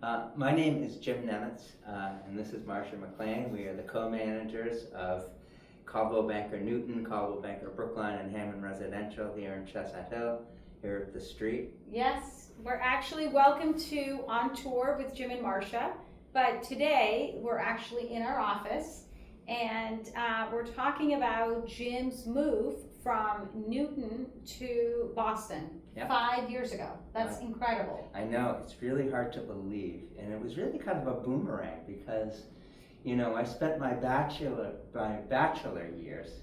My name is Jim Nemitz, and this is Marsha McLean. We are the co-managers of Caldwell Banker Newton, Caldwell Banker Brookline, and Hammond Residential here in Chestnut Hill, here at the street. Yes, we're actually welcome to On Tour with Jim and Marsha, but today we're actually in our office and we're talking about Jim's move from Newton to Boston. Yep. 5 years ago. That's incredible. I know, it's really hard to believe, and it was really kind of a boomerang because, you know, I spent my bachelor years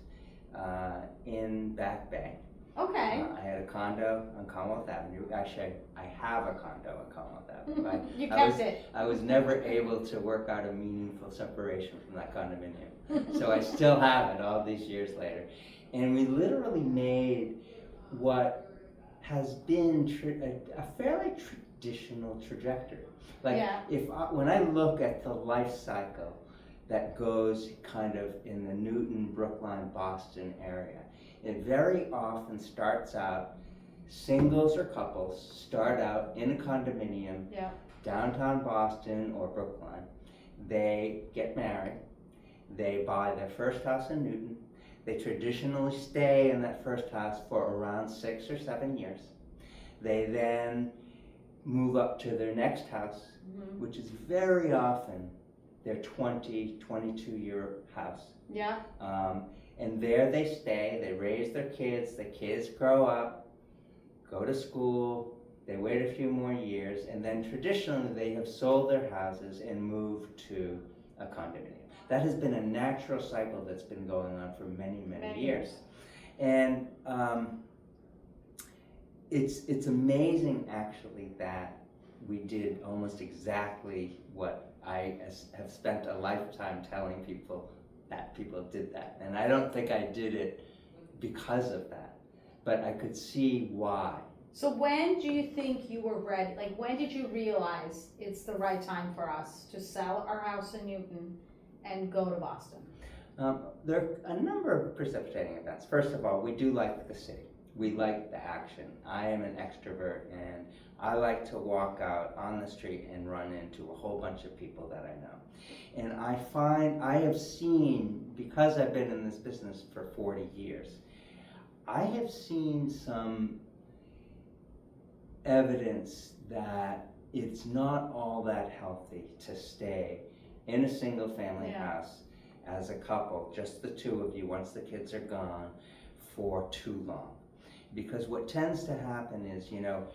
in Back Bay. Okay. I had a condo on Commonwealth Avenue. Actually, I have a condo on Commonwealth Avenue. You kept it. I was never able to work out a meaningful separation from that condominium. So I still have it all these years later. And we literally made what has been a fairly traditional trajectory. Like, when I look at the life cycle that goes kind of in the Newton, Brookline, Boston area, it very often starts out, singles or couples start out in a condominium, downtown Boston or Brookline. They get married, they buy their first house in Newton. They traditionally stay in that first house for around 6 or 7 years. They then move up to their next house, which is very often their 20, 22-year house. Yeah. And there they stay, they raise their kids, the kids grow up, go to school, they wait a few more years, and then traditionally they have sold their houses and moved to a condominium. That has been a natural cycle that's been going on for many years. And it's amazing actually that we did almost exactly what I have spent a lifetime telling people that people did that. And I don't think I did it because of that, but I could see why. So when do you think you were ready? Like, when did you realize it's the right time for us to sell our house in Newton and go to Boston? There are a number of precipitating events. First of all, we do like the city. We like the action. I am an extrovert and I like to walk out on the street and run into a whole bunch of people that I know. And I have seen, because I've been in this business for 40 years, I have seen some evidence that it's not all that healthy to stay in a single family house as a couple, just the two of you once the kids are gone, for too long. Because what tends to happen is, you know,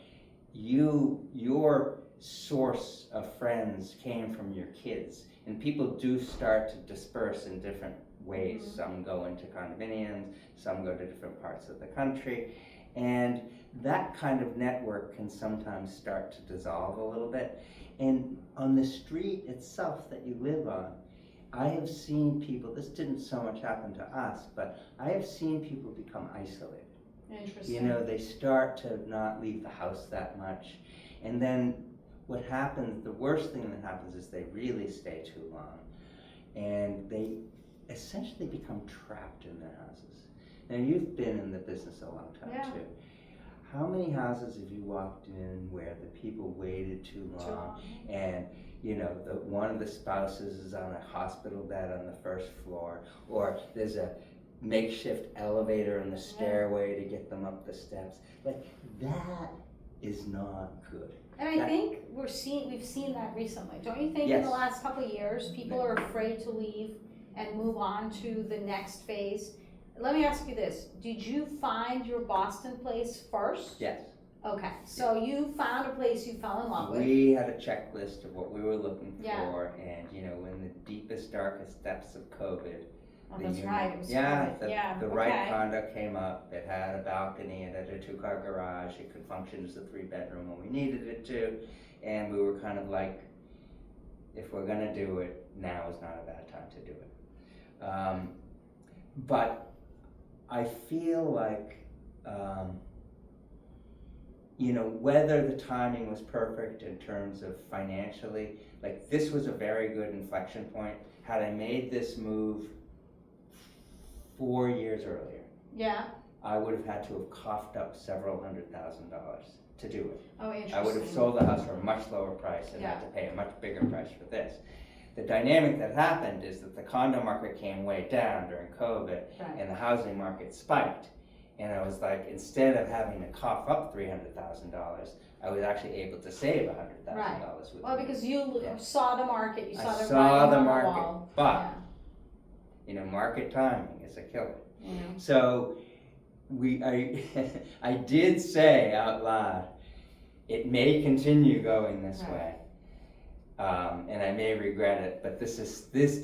your source of friends came from your kids, and people do start to disperse in different ways. Some go into condominiums, some go to different parts of the country, and that kind of network can sometimes start to dissolve a little bit. And on the street itself that you live on, I have seen people, this didn't so much happen to us, but I have seen people become isolated. Interesting. You know, they start to not leave the house that much. And then what happens, the worst thing that happens is they really stay too long. And they essentially become trapped in their houses. Now, you've been in the business a long time too. How many houses have you walked in where the people waited too long and, you know, one of the spouses is on a hospital bed on the first floor, or there's a makeshift elevator in the stairway to get them up the steps? Like, that is not good. And I think we've seen that recently. Don't you think in the last couple of years, people are afraid to leave and move on to the next phase? Let me ask you this. Did you find your Boston place first? Yes. Okay, so you found a place you fell in love with. We had a checklist of what we were looking for, and, you know, in the deepest, darkest depths of COVID, the right condo came up. It had a balcony, it had a 2-car garage, it could function as a 3-bedroom when we needed it to, and we were kind of like, if we're gonna do it, now is not a bad time to do it. But I feel like, you know, whether the timing was perfect in terms of financially, like, this was a very good inflection point. Had I made this move 4 years earlier, I would have had to have coughed up several $100,000 to do it. Oh, interesting. I would have sold the house for a much lower price and had to pay a much bigger price for this. The dynamic that happened is that the condo market came way down during COVID, Right. and the housing market spiked. And I was like, instead of having to cough up $300,000, I was actually able to save $100,000 with Well, it. because you Yeah. saw the market, you I saw the saw writing the on market, wall. but market timing is a killer. Yeah. You know? So I did say out loud, it may continue going this Right. way, and I may regret it. But this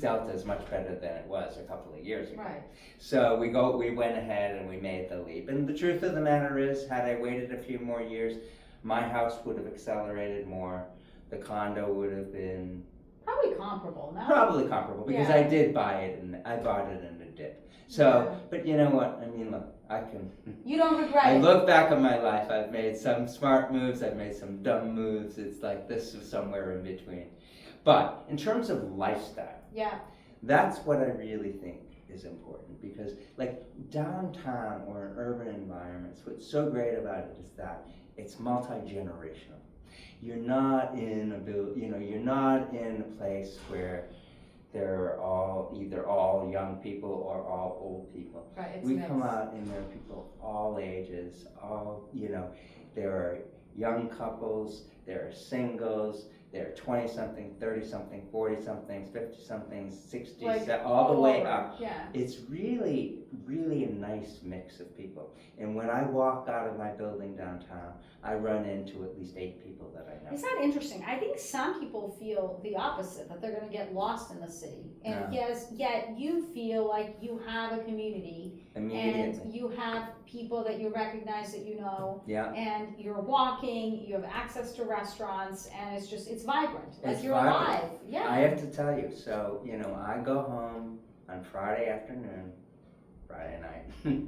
delta is much better than it was a couple of years ago. Right. So we went ahead and we made the leap. And the truth of the matter is, had I waited a few more years, my house would have accelerated more. The condo would have been Probably comparable, no? probably comparable because Yeah. I did buy it and I bought it in a dip. So, but you know what? I mean, look, I can. You don't regret I it. look back on my life. I've made some smart moves. I've made some dumb moves. It's like this is somewhere in between. But in terms of lifestyle, Yeah. that's what I really think is important because, like downtown or in urban environments, what's so great about it is that it's multi-generational. You're not in you're not in a place where they're either all young people or all old people. Right. It's We mixed. come out and there are people all ages, there are young couples, there are singles, there are 20-something, 30-something, 40-somethings, 50-somethings, 60s, Like, all the way over. up. Yeah. It's really, really a nice mix of people. And when I walk out of my building downtown, I run into at least 8 people that I know. It's not interesting. I think some people feel the opposite, that they're going to get lost in the city. And yet you feel like you have a community Immediately. and you have people that you recognize that you know. Yeah. And you're walking, you have access to restaurants, and it's vibrant. Like It's you're vibrant. alive. Yeah. I have to tell you, so, I go home on Friday afternoon, Friday night,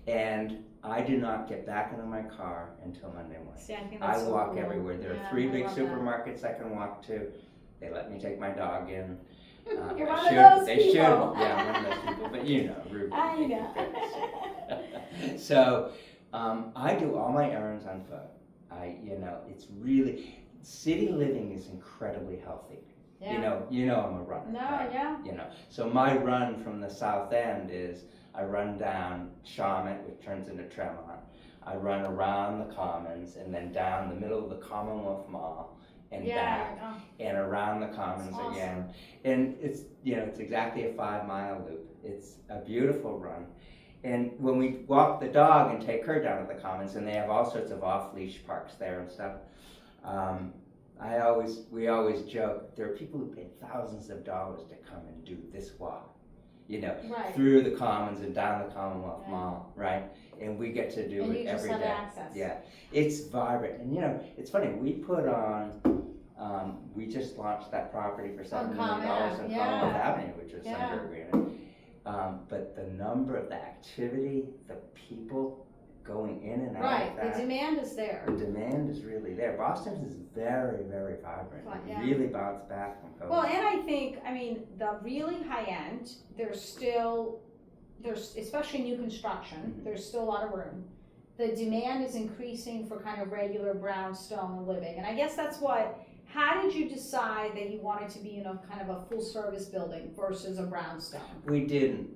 and I do not get back into my car until Monday morning. See, I think I that's so walk cool. everywhere. There Yeah, are 3 I big love that. supermarkets I can walk to. They let me take my dog in. You're I one should- of those they people. should. Yeah, I'm one of those people. But Ruby. I know. So, I do all my errands on foot. It's really, city living is incredibly healthy. Yeah. I'm a runner. No, right? yeah. So my run from the south end is I run down Shawmut, which turns into Tremont. I run around the Commons and then down the middle of the Commonwealth Mall and back Yeah. and around the Commons That's again. And it's exactly a 5-mile loop. It's a beautiful run. And when we walk the dog and take her down to the Commons, and they have all sorts of off-leash parks there and stuff, we always joke, there are people who pay thousands of dollars to come and do this walk, Right. through the Commons and down the Commonwealth Right. Mall, right? And we get to do And it you just every have day. access. Yeah, it's vibrant, and it's funny. We put on, we just launched that property for $7 million on Commonwealth, yeah. Commonwealth Avenue, which was Yeah. under agreement. But the number of the activity, the people going in and out Right. of that, The demand is there. the demand is really there. Boston is very, very vibrant. Right, It yeah. really bounced back from COVID. Well, and I think, the really high end, there's especially new construction, Mhm. there's still a lot of room. The demand is increasing for kind of regular brownstone living. And I guess how did you decide that you wanted to be in a kind of a full service building versus a brownstone? We didn't.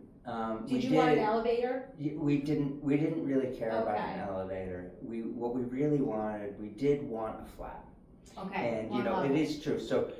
Did you want an elevator? We didn't really care about Okay. an elevator. What we really wanted, we did want a flat. Okay. And one it level. is true. So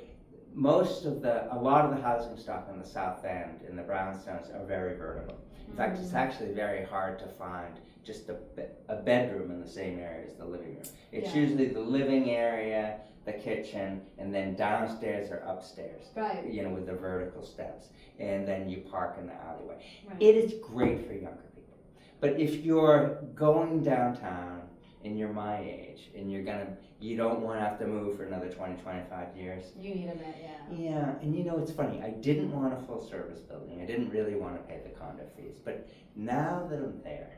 a lot of the housing stock on the south end in the brownstones are very vertical. In fact, it's actually very hard to find just a bedroom in the same area as the living room. It's Yeah. usually the living area, the kitchen, and then downstairs or upstairs. Right. With the vertical steps, and then you park in the alleyway. Right. It is great for younger people. But if you're going downtown and you're my age and you don't want to have to move for another 20, 25 years. You need a bed, yeah. Yeah, and it's funny, I didn't want a full service building. I didn't really want to pay the condo fees. But now that I'm there,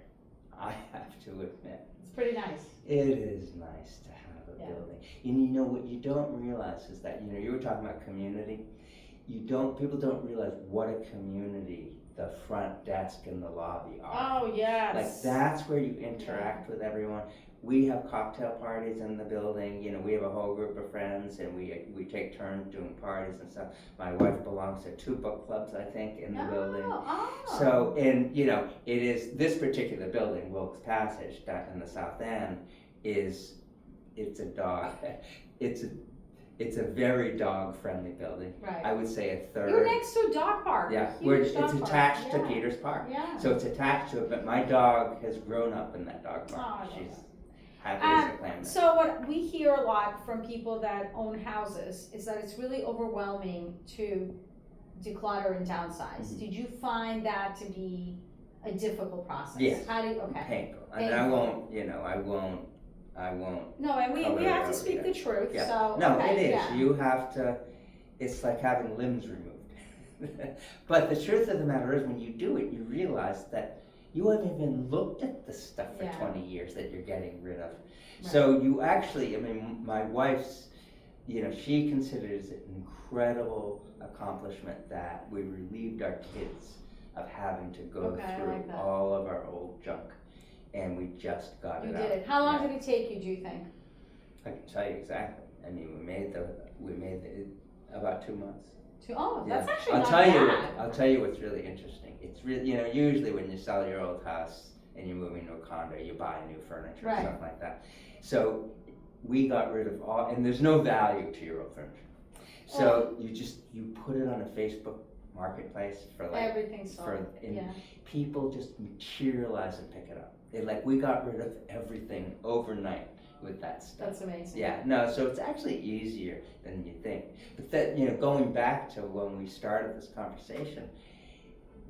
I have to admit, It's pretty nice. it is nice to have a Yeah. building. And what you don't realize is that, you were talking about community. People don't realize what a community the front desk and the lobby are. Oh, yes. Like that's where you interact with everyone. we have cocktail parties in the building. You know, we have a whole group of friends, and we take turns doing parties and stuff. My wife belongs to 2 book clubs, I think, in the building. So, and you know, it is this particular building, Wilkes Passage, down in the South End, it's a dog. It's a very dog-friendly building. Right. I would say a third. You're next to a dog park. Yeah, Huge dog it's park. attached to Yeah. Peters Park. Yeah. So it's attached to it, but my dog has grown up in that dog Oh, park. I love She's that. happy as a clam. So what we hear a lot from people that own houses is that it's really overwhelming to declutter and downsize. Mhm. Did you find that to be a difficult process? Yes. How do you, okay. Painful. And I Painful. won't, you know, I won't. No, and we Color have to out, speak yeah. the truth, Yeah. so, No, okay, it is. yeah. You have to, it's like having limbs removed. But the truth of the matter is, when you do it, you realize that you haven't even looked at the stuff for Yeah. 20 years that you're getting rid of. So you actually, I mean, my wife's, you know, she considers it an incredible accomplishment that we relieved our kids of having to go Okay, I through like that. all of our old junk, and we just got You it did out. it. How long Yeah. did it take you, do you think? I can tell you exactly. I mean, we made it about 2 months. That's Yeah. actually I'll not tell you. bad. I'll tell you what's really interesting. It's really, you know, usually when you sell your old house and you're moving to a condo, you buy new furniture Right. and stuff like that. So we got rid of all, and there's no value to your old furniture. So you put it on a Facebook marketplace for like Everything's sold, and yeah. people just materialize and pick it up. We got rid of everything overnight with that stuff. That's amazing. Yeah, no, so it's actually easier than you think. But that, you know, going back to when we started this conversation,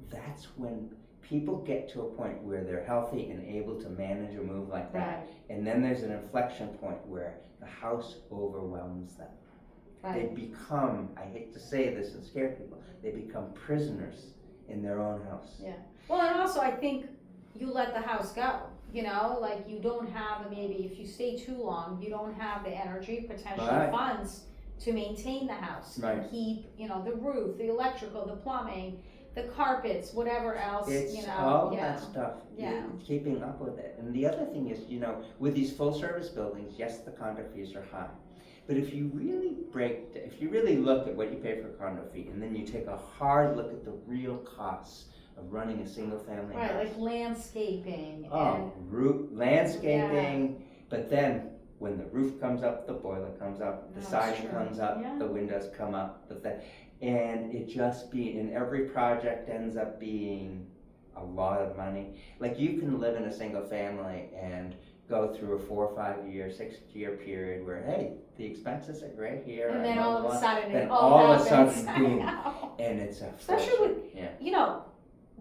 that's when people get to a point where they're healthy and able to manage a move like that. Right, And then there's an inflection point where the house overwhelms them. They right. become, I hate to say this and scare people, they become prisoners in their own house. Yeah. Well, and also I think you let the house go, you know, like you don't have, maybe if you stay too long, you don't have the energy, potentially Right. funds to maintain the house. And Right. keep, you know, the roof, the electrical, the plumbing, the carpets, whatever else, It's you know. all yeah. that stuff. Yeah. Keeping up with it. And the other thing is, you know, with these full service buildings, yes, the condo fees are high. But if you really look at what you pay for condo fee, and then you take a hard look at the real costs of running a single family Right, house. like landscaping Oh, and, landscaping, but then when the roof comes up, the boiler comes up, the That's siding true. comes up, Yeah. the windows come up, and every project ends up being a lot of money. Like you can live in a single family and go through a 4 or 5 year, 6 year period where, hey, the expenses are great here. and then blah, all of blah, a blah, sudden then it all all of a happens. sudden, I boom. know. And it's a Especially fortune. with, Yeah. you know,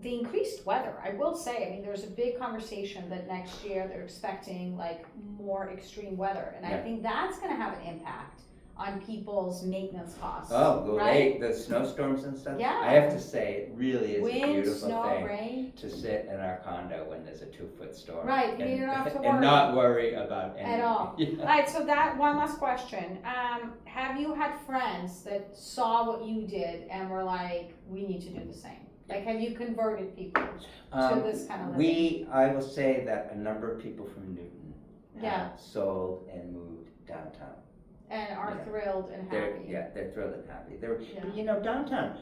the increased weather, I will say, I mean, there's a big conversation that next year they're expecting like more extreme weather. And I Yeah. think that's gonna have an impact on people's maintenance costs. Oh, well, right? the snowstorms and stuff. Yeah. I have to say, it really is a Wind, beautiful snow, thing rain, to sit in our condo when there's a 2-foot storm. Right, you and, don't have to and worry. not worry about anything. At all. Yeah. Alright, so that, one last question. Have you had friends that saw what you did and were like, we need to do the same? Like, have you converted people to this kind of living? I will say that a number of people from Newton Yeah. have sold and moved downtown. And are Yeah. thrilled and happy? They're thrilled and happy. Yeah. You know, downtown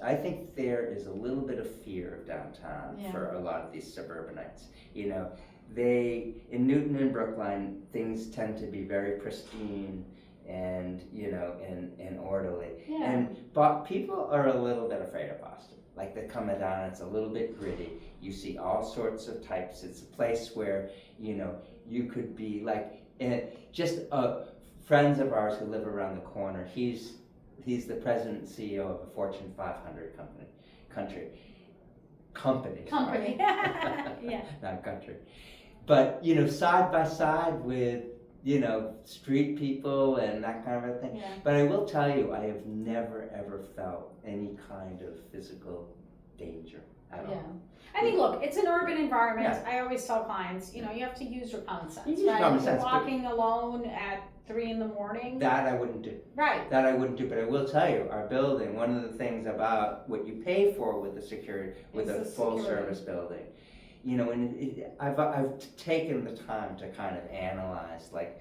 I think there is a little bit of fear of downtown Yeah. for a lot of these suburbanites. You know, in Newton and Brookline, things tend to be very pristine and, you know, and orderly. Yeah. But people are a little bit afraid of Boston. Like they come down, it's a little bit gritty. You see all sorts of types. It's a place where, you know, you could be like, friends of ours who live around the corner. He's the president and CEO of a Fortune 500 company. Sorry. Yeah. Not country. But, you know, side by side with, you know, street people and that kind of a thing. Yeah. But I will tell you, I have never ever felt any kind of physical danger at Yeah. all. I mean, look, it's an urban environment. Yeah. I always tell clients, you know, you have to use your common sense, You use right? common If you're sense, but- walking alone at 3 a.m. That I wouldn't do. Right. That I wouldn't do, but I will tell you, our building, one of the things about what you pay for with the security, with Is a the full security. service building, you know, and I've taken the time to kind of analyze, like,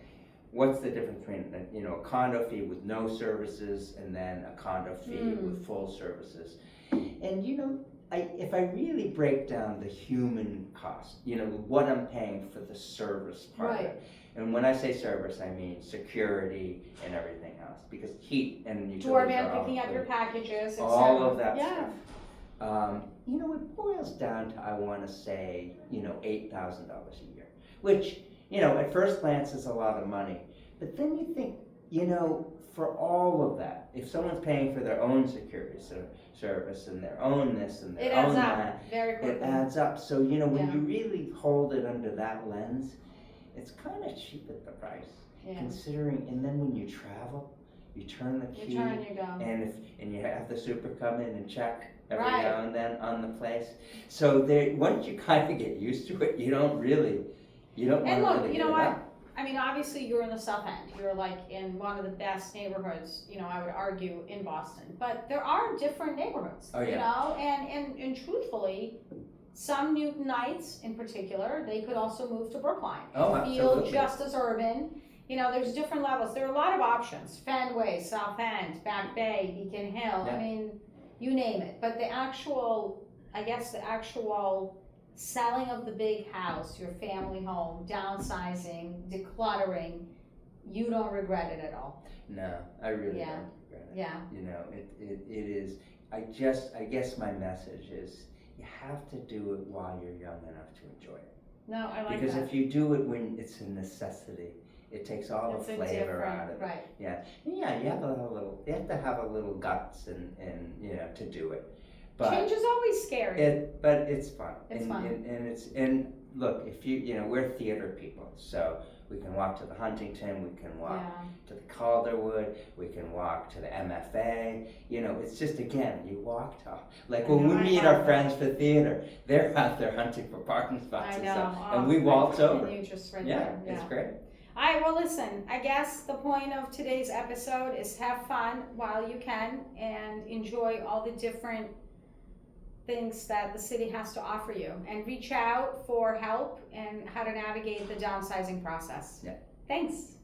what's the difference between, you know, a condo fee with no services and then a condo fee with full services. And, you know, if I really break down the human cost, you know, what I'm paying for the service part of it. And when I say service, I mean security and everything else, because heat and utilities Doorman are all picking up your included. packages, etc. All of that Yeah. stuff. You know, it boils down to, I want to say, you know, $8,000 a year, which, you know, at first glance is a lot of money. But then you think, you know, for all of that, if someone's paying for their own security service and their own this and their It own adds up that, very it quickly. adds up. So, you know, when Yeah. you really hold it under that lens, it's kind of cheap at the price, Yeah. considering. And then when you travel, you turn the key, You turn, you go. and you have the super come in and check every Right. now and then on the place. So there, once you kind of get used to it, you don't want to And look, really you give know it what? up. I mean, obviously, you're in the South End. You're like in one of the best neighborhoods, you know, I would argue, in Boston. But there are different neighborhoods, Oh, yeah. you know, and truthfully, some Newtonites in particular, they could also move to Brookline. Oh, and feel absolutely. just as urban. You know, there's different levels. There are a lot of options. Fenway, South End, Back Bay, Beacon Hill. Yeah. I mean, you name it. But the actual selling of the big house, your family home, downsizing, decluttering, you don't regret it at all. No, I really Yeah. don't regret it. Yeah. You know, it is. I guess my message is, you have to do it while you're young enough to enjoy it. No, I like Because that. if you do it when it's a necessity, it takes all It's the a flavor different- out of it. right. Yeah, and yeah, you have to have a little guts and you know, to do it. But Change is always scary. but it's fun. It's and, fun. And look, if you know, we're theater people, so we can walk to the Huntington, we can walk Yeah. to the Calderwood, we can walk to the MFA. You know, it's just, again, you walk to, like, I when know, we I meet love our friends for theater, they're out there hunting for parking spots I and know. stuff, Oh, and we waltz over. And you just right Yeah, there. it's great. All right, well, listen, I guess the point of today's episode is have fun while you can and enjoy all the different things that the city has to offer you, and reach out for help and how to navigate the downsizing process. Yeah. Thanks.